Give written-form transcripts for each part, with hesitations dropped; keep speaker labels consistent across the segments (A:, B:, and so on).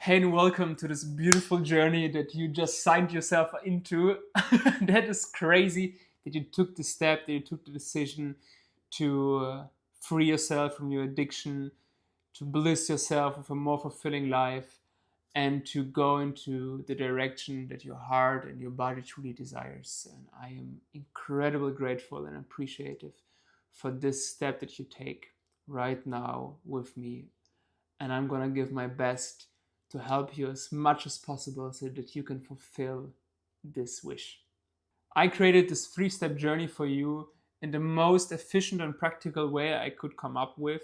A: Hey, and welcome to this beautiful journey that you just signed yourself into. That is crazy that you took the step, that you took the decision to free yourself from your addiction, to bliss yourself with a more fulfilling life, and to go into the direction that your heart and your body truly desires. And I am incredibly grateful and appreciative for this step that you take right now with me. And I'm gonna give my best to help you as much as possible so that you can fulfill this wish. I created this 3-step journey for you in the most efficient and practical way I could come up with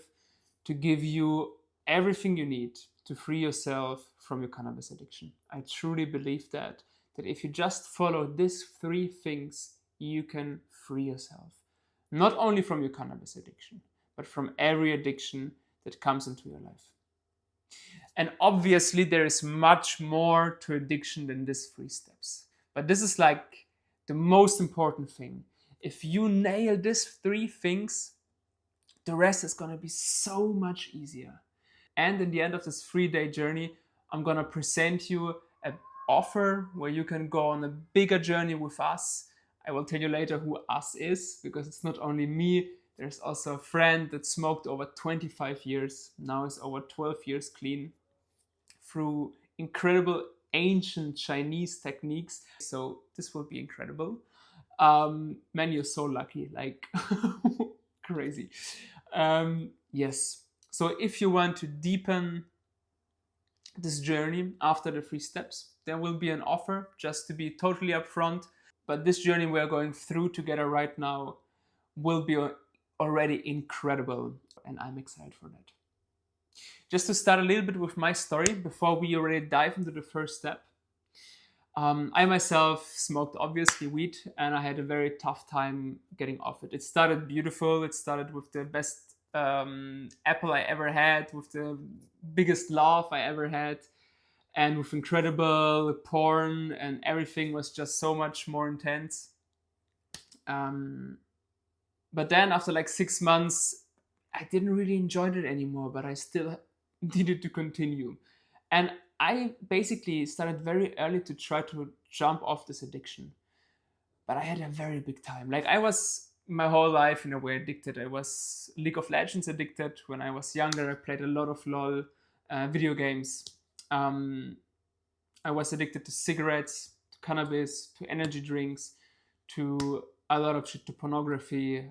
A: to give you everything you need to free yourself from your cannabis addiction. I truly believe that if you just follow these 3 things, you can free yourself. Not only from your cannabis addiction, but from every addiction that comes into your life. And obviously, there is much more to addiction than these 3 steps. But this is like the most important thing. If you nail these 3 things, the rest is going to be so much easier. And in the end of this 3-day journey, I'm going to present you an offer where you can go on a bigger journey with us. I will tell you later who us is, because it's not only me. There's also a friend that smoked over 25 years, now is over 12 years clean, through incredible ancient Chinese techniques. So this will be incredible. Man, you're so lucky, like crazy. Yes. So if you want to deepen this journey after the 3 steps, there will be an offer, just to be totally upfront. But this journey we are going through together right now will be already incredible, and I'm excited for that. Just to start a little bit with my story before we already dive into the first step. I myself smoked obviously weed, and I had a very tough time getting off it. It started beautiful. It started with the best apple I ever had, with the biggest laugh I ever had, and with incredible porn, and everything was just so much more intense. But then after like 6 months, I didn't really enjoy it anymore, but I still needed to continue. And I basically started very early to try to jump off this addiction. But I had a very big time. Like, I was my whole life in a way addicted. I was League of Legends addicted. When I was younger, I played a lot of LOL video games. I was addicted to cigarettes, to cannabis, to energy drinks, to a lot of shit, to pornography,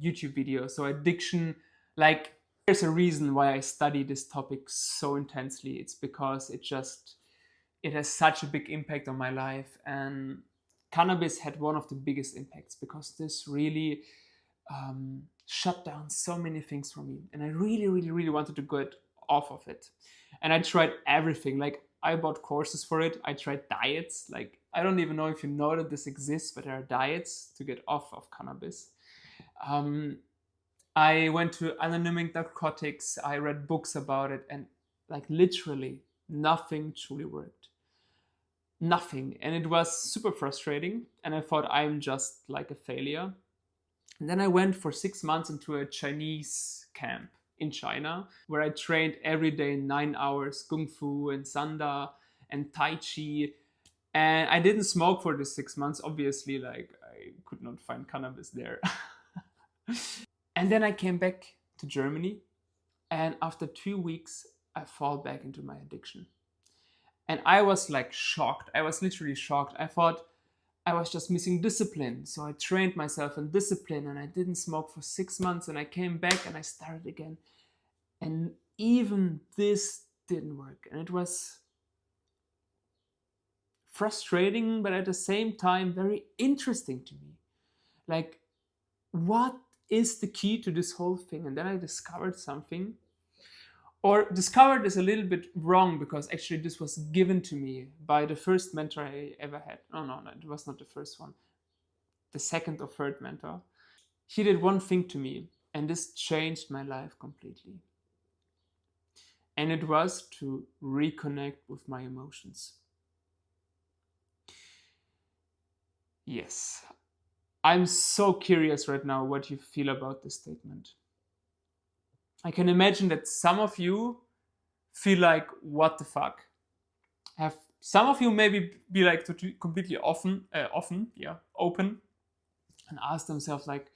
A: YouTube videos. So addiction, like, there's a reason why I study this topic so intensely. It's because it has such a big impact on my life. And cannabis had one of the biggest impacts, because this really shut down so many things for me. And I really, really, really wanted to get off of it. And I tried everything. Like, I bought courses for it. I tried diets. Like, I don't even know if you know that this exists, but there are diets to get off of cannabis. I went to anonymous narcotics. I read books about it, and like literally nothing truly worked. Nothing. And it was super frustrating. And I thought, I'm just like a failure. And then I went for 6 months into a Chinese camp in China, where I trained every day 9 hours Kung Fu and Sanda and Tai Chi. And I didn't smoke for the 6 months, obviously, like I could not find cannabis there. And then I came back to Germany, and after 2 weeks, I fall back into my addiction. And I was like shocked. I was literally shocked. I thought I was just missing discipline. So I trained myself in discipline, and I didn't smoke for 6 months, and I came back and I started again. And even this didn't work. And it was frustrating, but at the same time, very interesting to me. Like, what is the key to this whole thing? And then I discovered something. Or discovered is a little bit wrong, because actually this was given to me by the first mentor I ever had. No, it was not the first one. The second or third mentor. He did one thing to me, and this changed my life completely. And it was to reconnect with my emotions. Yes. I'm so curious right now what you feel about this statement. I can imagine that some of you feel like, what the fuck? Have some of you maybe be like completely open and ask themselves like,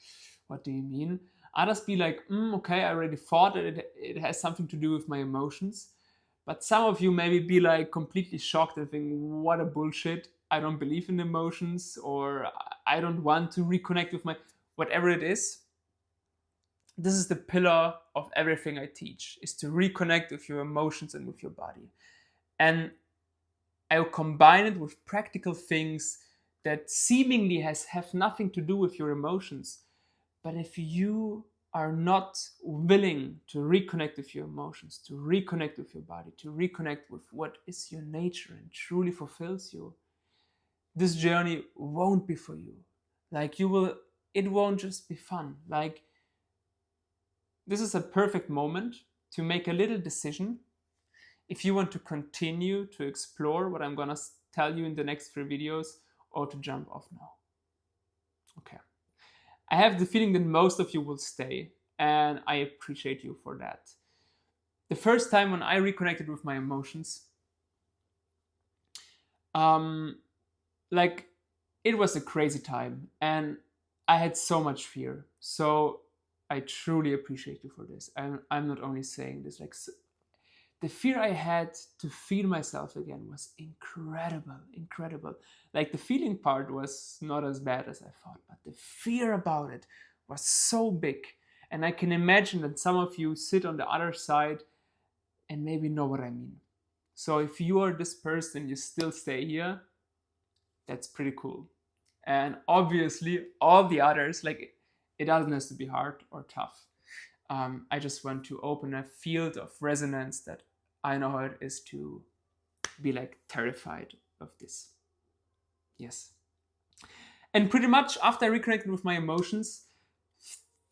A: what do you mean? Others be like, okay, I already thought that it has something to do with my emotions. But some of you maybe be like completely shocked and think, what a bullshit. I don't believe in emotions, or I don't want to reconnect with my, whatever it is. This is the pillar of everything I teach, is to reconnect with your emotions and with your body. And I will combine it with practical things that seemingly have nothing to do with your emotions. But if you are not willing to reconnect with your emotions, to reconnect with your body, to reconnect with what is your nature and truly fulfills you, this journey won't be for you. Like it won't just be fun. Like, this is a perfect moment to make a little decision if you want to continue to explore what I'm gonna tell you in the next 3 videos, or to jump off now. Okay. I have the feeling that most of you will stay, and I appreciate you for that. The first time when I reconnected with my emotions, like, it was a crazy time, and I had so much fear. So I truly appreciate you for this. I'm not only saying this, like, the fear I had to feel myself again was incredible. Like, the feeling part was not as bad as I thought, but the fear about it was so big. And I can imagine that some of you sit on the other side and maybe know what I mean. So if you are this person, you still stay here, that's pretty cool. And obviously, all the others, like, it doesn't have to be hard or tough. I just want to open a field of resonance that I know how it is to be like terrified of this. Yes. And pretty much after I reconnected with my emotions,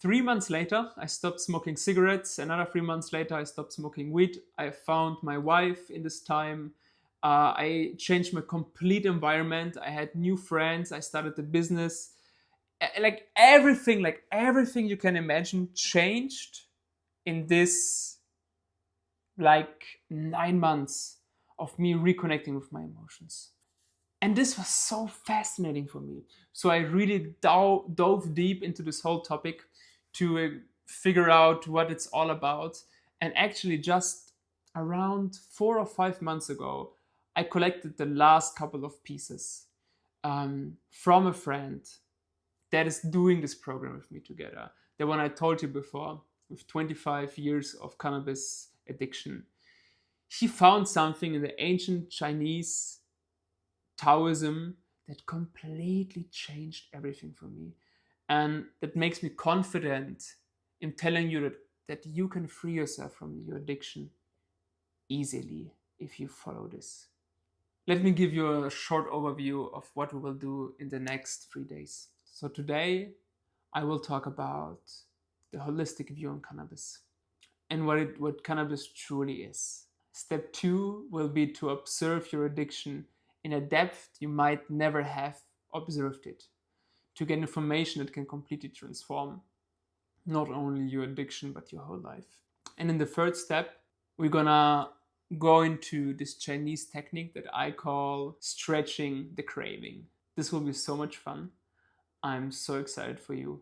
A: 3 months later, I stopped smoking cigarettes. Another 3 months later, I stopped smoking weed. I found my wife in this time. I changed my complete environment. I had new friends. I started the business. Like everything you can imagine changed in this like 9 months of me reconnecting with my emotions. And this was so fascinating for me. So I really dove deep into this whole topic to figure out what it's all about. And actually, just around 4 or 5 months ago, I collected the last couple of pieces from a friend that is doing this program with me together. The one I told you before, with 25 years of cannabis addiction. He found something in the ancient Chinese Taoism that completely changed everything for me. And that makes me confident in telling you that you can free yourself from your addiction easily if you follow this. Let me give you a short overview of what we will do in the next 3 days. So today, I will talk about the holistic view on cannabis and what cannabis truly is. Step 2 will be to observe your addiction in a depth you might never have observed it, to get information that can completely transform not only your addiction but your whole life. And in the third step, we're gonna go into this Chinese technique that I call stretching the craving. This will be so much fun. I'm so excited for you.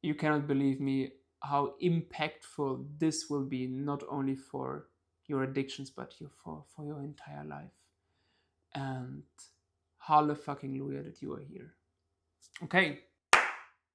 A: You cannot believe me how impactful this will be, not only for your addictions, but for your entire life. And hallelujah that you are here. Okay,